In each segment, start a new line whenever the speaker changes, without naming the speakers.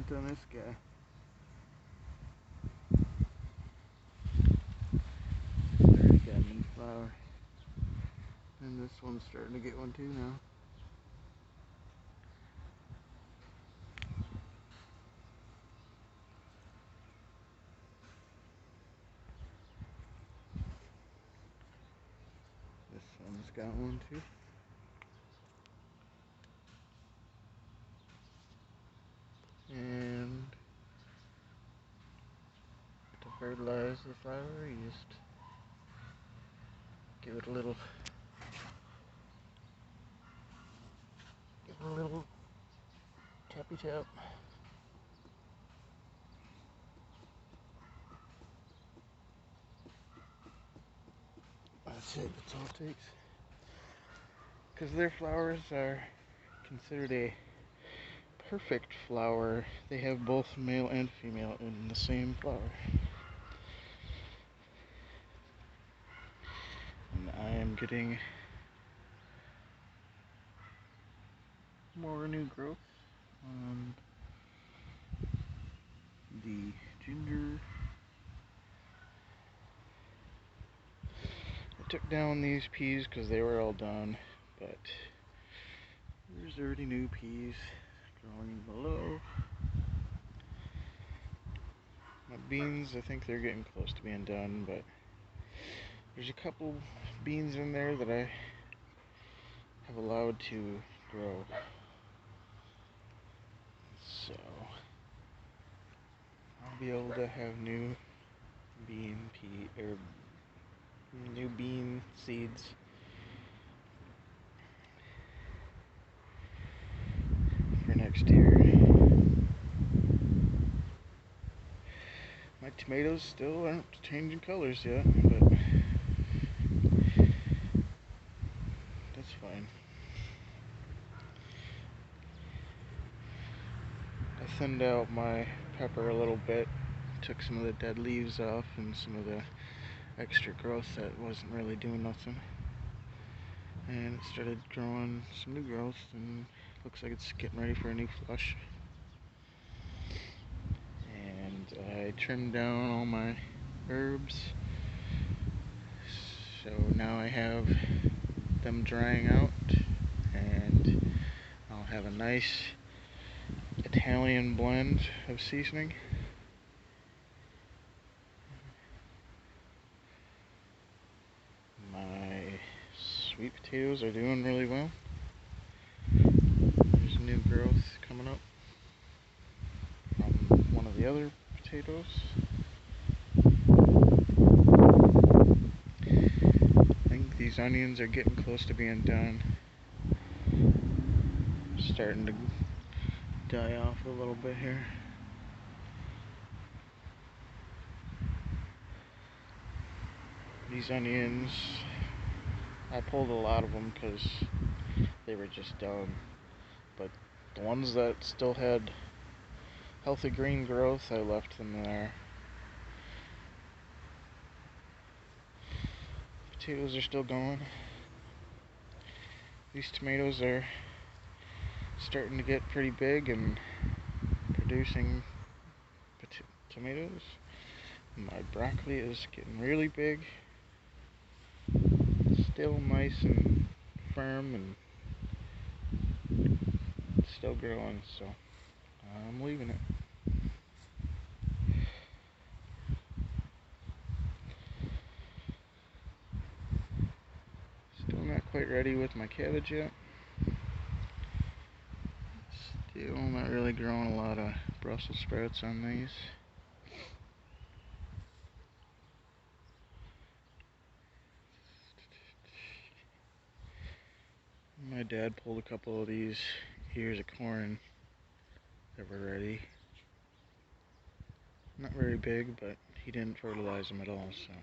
comment on this guy. Already got a new flower. And this one's starting to get one too now. This one's got one too. And to fertilize the flower, you just give it a little tappy tap. That's it, that's all it takes. Because their flowers are considered a perfect flower. They have both male and female in the same flower. And I am getting more new growth on the ginger. I took down these peas because they were all done, but there's already new peas growing below. My beans, I think they're getting close to being done, but there's a couple beans in there that I have allowed to grow. So I'll be able to have new bean seeds for next year. My tomatoes still aren't changing colors yet, but that's fine. I thinned out my pepper a little bit, took some of the dead leaves off and some of the extra growth that wasn't really doing nothing, and it started growing some new growth, and looks like it's getting ready for a new flush. And I trimmed down all my herbs, so now I have them drying out, and I'll have a nice Italian blend of seasoning. My sweet potatoes are doing really well. There's new growth coming up from one of the other potatoes. I think these onions are getting close to being done. Starting to die off a little bit here. These onions, I pulled a lot of them because they were just done, but the ones that still had healthy green growth, I left them there. Potatoes are still going. These tomatoes are starting to get pretty big and producing tomatoes. My broccoli is getting really big. Still nice and firm and still growing, so I'm leaving it. Still not quite ready with my cabbage yet. Still not really growing a lot of Brussels sprouts on these. My dad pulled a couple of these ears of corn that were ready. Not very big, but he didn't fertilize them at all, so.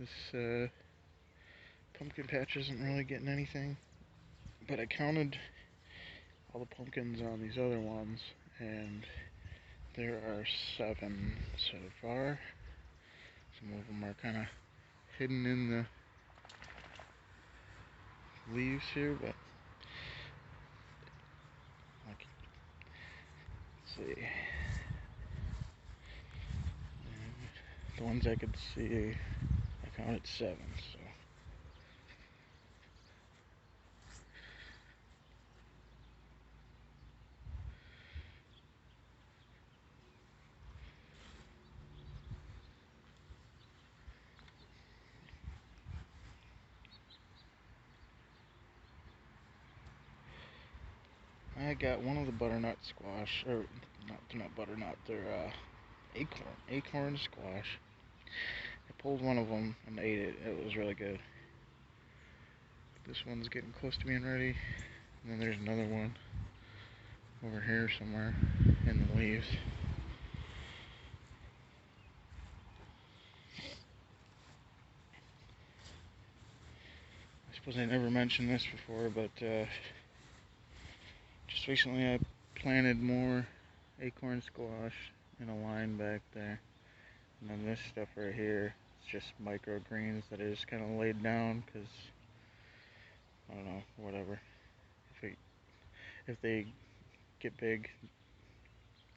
This pumpkin patch isn't really getting anything, but I counted all the pumpkins on these other ones, and there are 7 so far. Some of them are kind of hidden in the leaves here, but see. The ones I could see, I counted 7, so. I got one of the butternut squash, or not butternut, they're acorn squash. I pulled one of them and ate it. It was really good. This one's getting close to being ready. And then there's another one over here somewhere in the leaves. I suppose I never mentioned this before, but just recently I planted more acorn squash in a line back there. And then this stuff right here, it's just microgreens that I just kind of laid down because, I don't know, whatever. If they get big,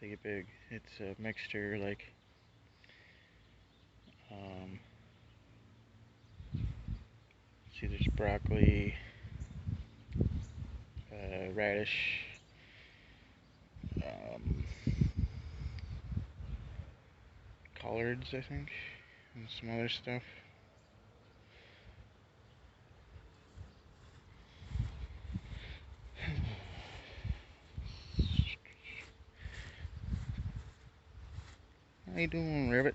they get big. It's a mixture like, see, there's broccoli, radish, collards, I think, and some other stuff. How you doing, Rabbit?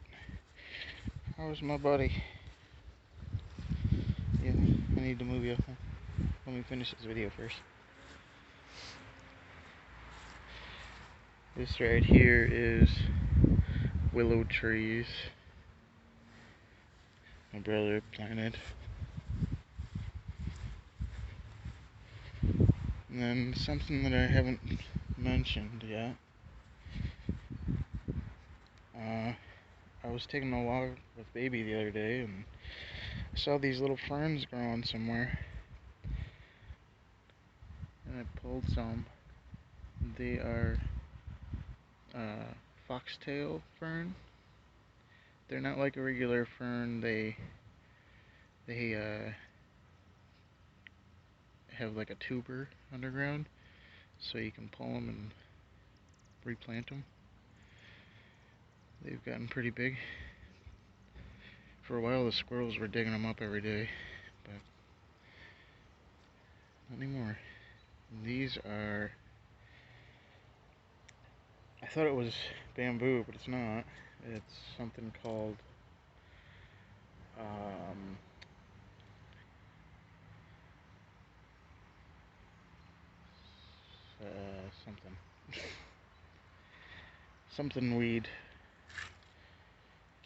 How's my buddy? Yeah, I need to move you. Let me finish this video first. This right here is willow trees my brother planted. And then something that I haven't mentioned yet. I was taking a walk with Baby the other day and I saw these little ferns growing somewhere. And I pulled some. They are foxtail fern. They're not like a regular fern. They have like a tuber underground, so you can pull them and replant them. They've gotten pretty big. For a while the squirrels were digging them up every day, but not anymore. These are, I thought it was bamboo, but it's not. It's something called something weed.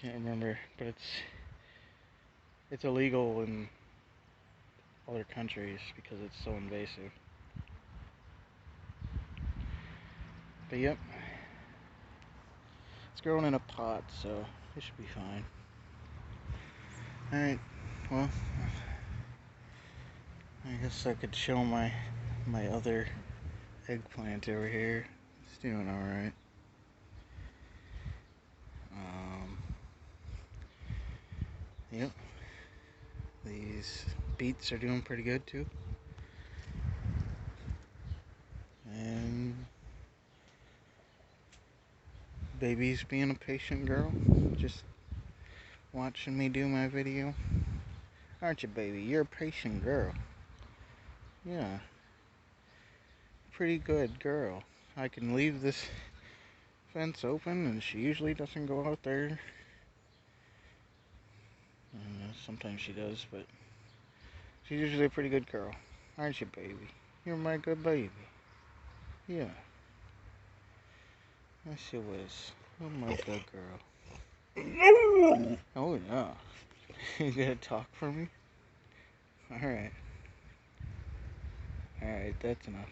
Can't remember, but it's illegal in other countries because it's so invasive. But yep, it's growing in a pot, so it should be fine. Alright, well, I guess I could show my other eggplant over here. It's doing alright. Yep, these beets are doing pretty good too. And Baby's being a patient girl, just watching me do my video. Aren't you, Baby? You're a patient girl. Yeah, pretty good girl. I can leave this fence open and she usually doesn't go out there. Sometimes she does, but she's usually a pretty good girl. Aren't you, Baby? You're my good baby. Yeah. Yes, she was. You're my good girl. Oh, yeah. You gonna talk for me? Alright. Alright, that's enough.